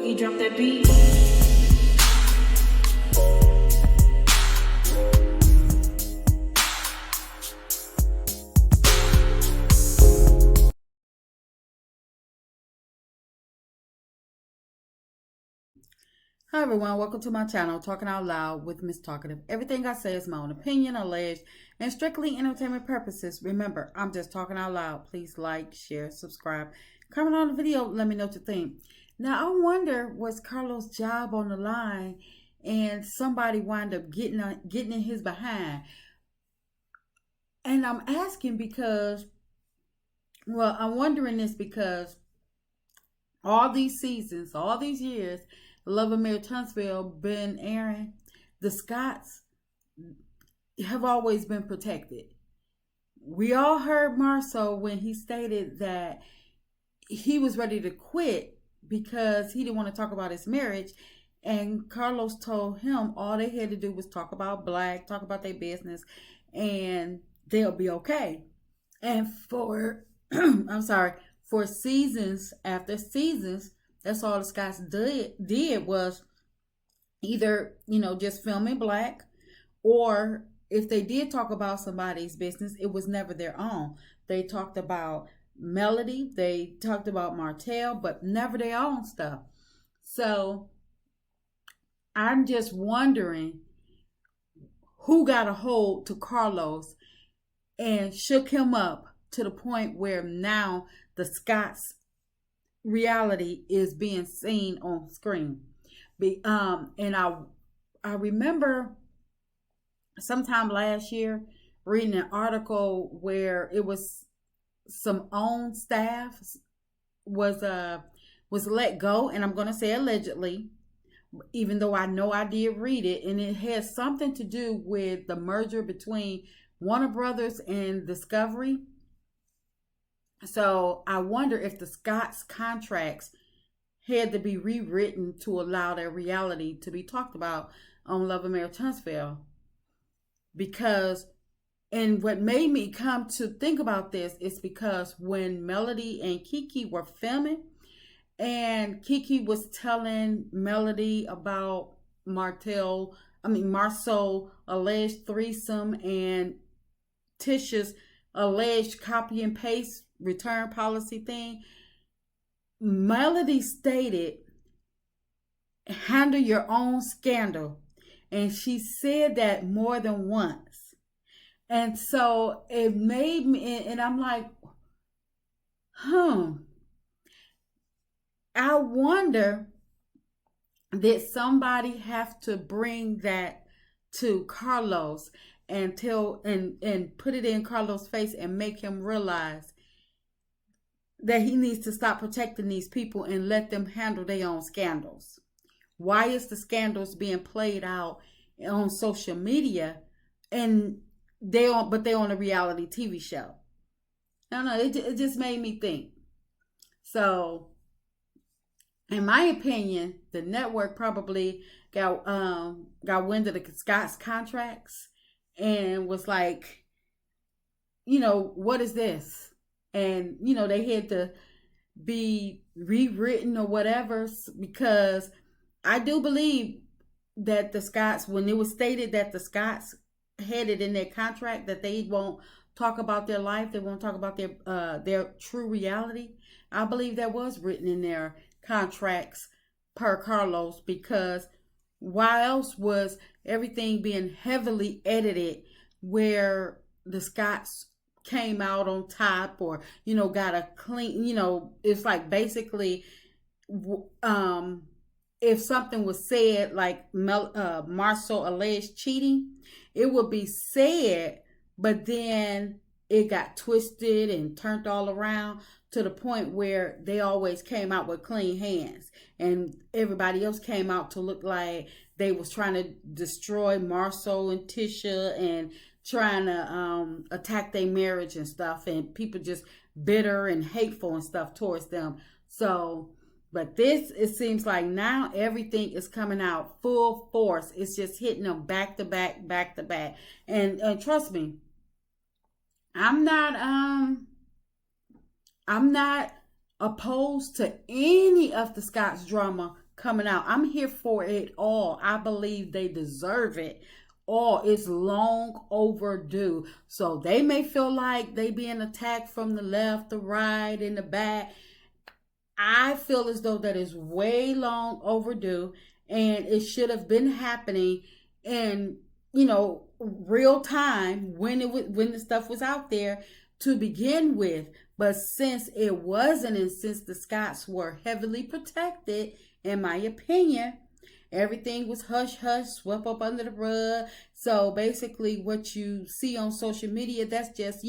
Boogie, drop that beat. Hi everyone, welcome to my channel, Talking Out Loud with Miss Talkative. Everything I say is my own opinion, alleged, and strictly entertainment purposes. Remember, I'm just talking out loud. Please like, share, subscribe, comment on the video, let me know what you think. Now, I wonder, was Carlos' job on the line and somebody wound up getting in his behind? And I'm asking because, well, I'm wondering this because all these seasons, all these years, Love and Marriage Huntsville been airing, the Scots have always been protected. We all heard Marceau when he stated that he was ready to quit because he didn't want to talk about his marriage. And Carlos told him all they had to do was talk about black, talk about their business, and they'll be okay. And for, I'm sorry, for seasons after seasons, that's all the Scots did was either, just filming black, or if they did talk about somebody's business, it was never their own. They talked about Melody, they talked about Martell, but never their own stuff. So I'm just wondering who got a hold to Carlos and shook him up to the point where now the Scots reality is being seen on screen. And I remember sometime last year reading an article where it was some own staff was let go, and I'm gonna say allegedly, even though I know I did read it, and it has something to do with the merger between Warner Brothers and Discovery. So I wonder if the Scots contracts had to be rewritten to allow their reality to be talked about on Love and Marriage Huntsville. Because, and what made me come to think about this is because when Melody and Kiki were filming, and Kiki was telling Melody about Marceau alleged threesome and Tisha's alleged copy and paste return policy thing, Melody stated, handle your own scandal. And she said that more than once. And so it made me, and I'm like, I wonder, did somebody have to bring that to Carlos and tell and put it in Carlos' face and make him realize that he needs to stop protecting these people and let them handle their own scandals? Why is the scandals being played out on social media and they're on a reality TV show? I don't know. It just made me think. So, in my opinion, the network probably got wind of the Scots contracts and was like, what is this? And they had to be rewritten or whatever, because I do believe that the Scots, when it was stated that the Scots had it in their contract that they won't talk about their life, they won't talk about their true reality, I believe that was written in their contracts per Carlos, because why else was everything being heavily edited where the Scots came out on top, or got a clean, it's like basically if something was said like Marceau alleged cheating, it would be said, but then it got twisted and turned all around to the point where they always came out with clean hands, and everybody else came out to look like they was trying to destroy Marceau and Tisha and trying to attack their marriage and stuff, and people just bitter and hateful and stuff towards them. So, but this, it seems like now everything is coming out full force. It's just hitting them back to back, back to back. And trust me, I'm not opposed to any of the Scots drama coming out. I'm here for it all. I believe they deserve it all. It's long overdue. So they may feel like they being attacked from the left, the right, and the back. I feel as though that is way long overdue, and it should have been happening in, real time when when the stuff was out there to begin with. But since it wasn't, and since the Scots were heavily protected, in my opinion, everything was hush hush, swept up under the rug. So basically, what you see on social media, that's just,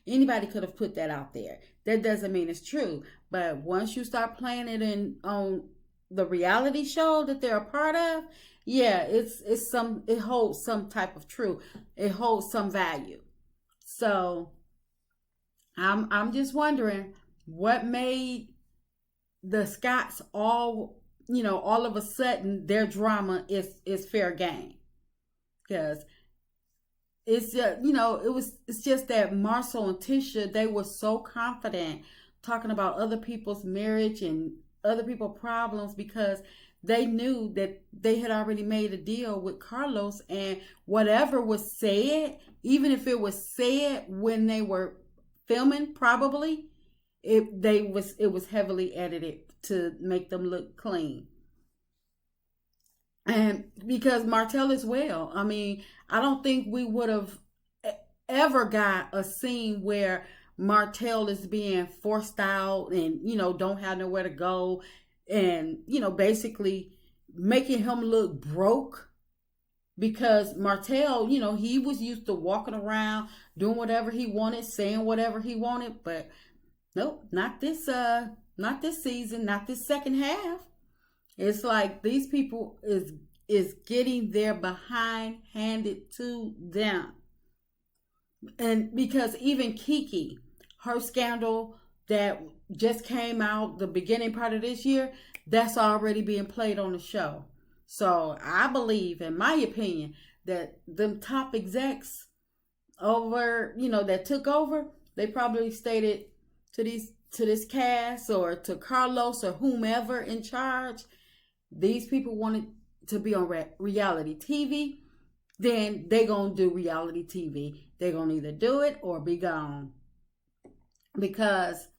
anybody could have put that out there. That doesn't mean it's true. But once you start playing it in on the reality show that they're a part of, yeah, it holds some type of truth. It holds some value. So I'm just wondering what made the Scots all of a sudden their drama is fair game. Because it's just, it's just that Marcel and Tisha, they were so confident talking about other people's marriage and other people's problems because they knew that they had already made a deal with Carlos, and whatever was said, even if it was said when they were filming, probably it was heavily edited to make them look clean. And because Martell as well, I mean, I don't think we would have ever got a scene where Martell is being forced out and, don't have nowhere to go and, basically making him look broke because Martell, he was used to walking around, doing whatever he wanted, saying whatever he wanted, but nope, not this season, not this second half. It's like these people is getting their behind handed to them. And because even Kiki, her scandal that just came out the beginning part of this year, that's already being played on the show. So I believe, in my opinion, that them top execs over, that took over, they probably stated to this cast or to Carlos or whomever in charge, these people wanted to be on reality TV, then they gonna do reality TV. They gonna either do it or be gone because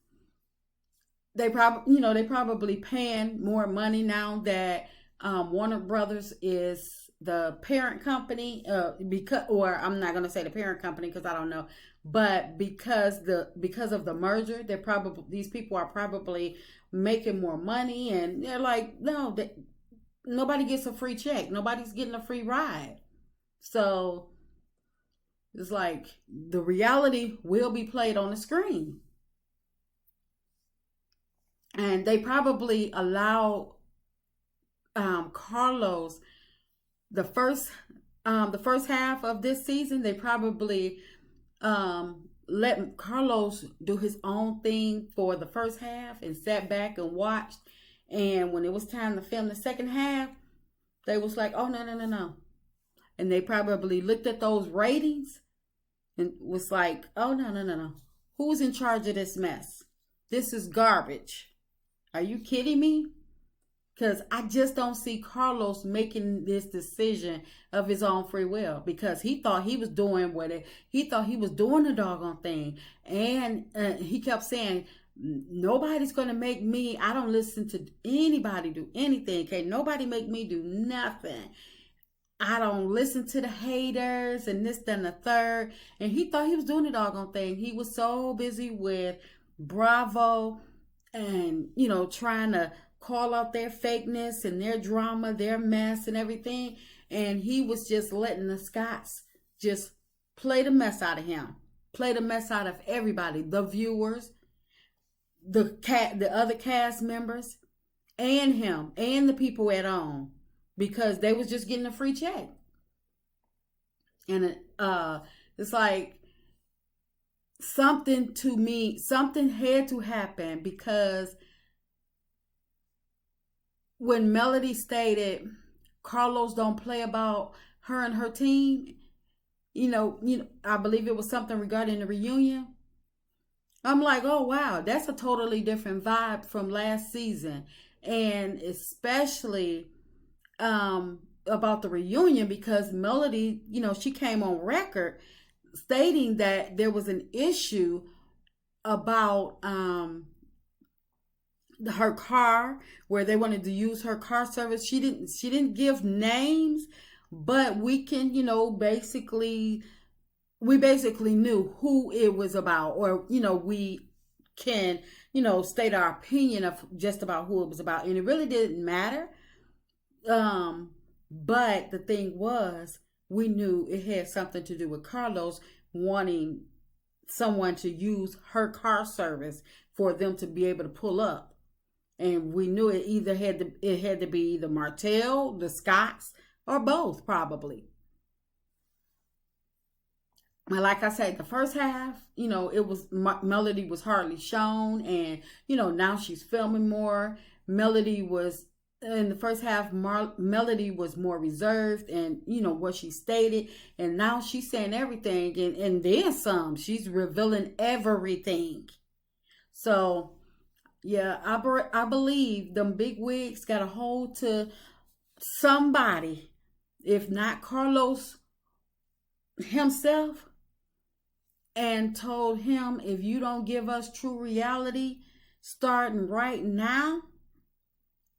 they probably paying more money now that Warner Brothers is the parent company. Because, or I'm not gonna say the parent company because I don't know, but because of the merger, these people are probably making more money, and they're like, no, nobody gets a free check. Nobody's getting a free ride. So it's like the reality will be played on the screen. And they probably allow Carlos the first half of this season. They probably let Carlos do his own thing for the first half and sat back and watched. And when it was time to film the second half, they was like, oh, no, no, no, no. And they probably looked at those ratings and was like, oh, no, no, no, no. Who's in charge of this mess? This is garbage. Are you kidding me? Because I just don't see Carlos making this decision of his own free will, because he thought he was doing he thought he was doing the doggone thing. And he kept saying, nobody's going to make me, I don't listen to anybody do anything. Okay, nobody make me do nothing. I don't listen to the haters and this, then the third. And he thought he was doing the doggone thing. He was so busy with Bravo and, trying to call out their fakeness and their drama, their mess and everything. And he was just letting the Scots just play the mess out of him. Play the mess out of everybody. The viewers, the other cast members, and him, and the people at home. Because they was just getting a free check. And it's like something had to happen, because when Melody stated Carlos don't play about her and her team, I believe it was something regarding the reunion. I'm like, oh wow, that's a totally different vibe from last season. and especially about the reunion, because Melody, she came on record stating that there was an issue about her car, where they wanted to use her car service. She didn't give names, but we can, we basically knew who it was about, or we can, state our opinion of just about who it was about, and it really didn't matter. But the thing was, we knew it had something to do with Carlos wanting someone to use her car service for them to be able to pull up. And we knew it had to be either Martell, the Scots, or both, probably. And like I said, the first half, it was Melody was hardly shown, and now she's filming more. Melody was in the first half. Melody was more reserved, and what she stated, and now she's saying everything, and then some. She's revealing everything. So yeah, I believe them big wigs got a hold to somebody, if not Carlos himself, and told him, if you don't give us true reality starting right now,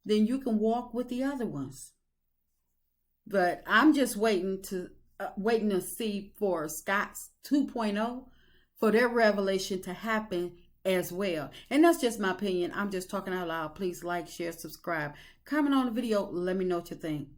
then you can walk with the other ones. But I'm just waiting to see for Scots 2.0, for their revelation to happen as well. And that's just my opinion. I'm just talking out loud. Please like, share, subscribe, comment on the video. Let me know what you think.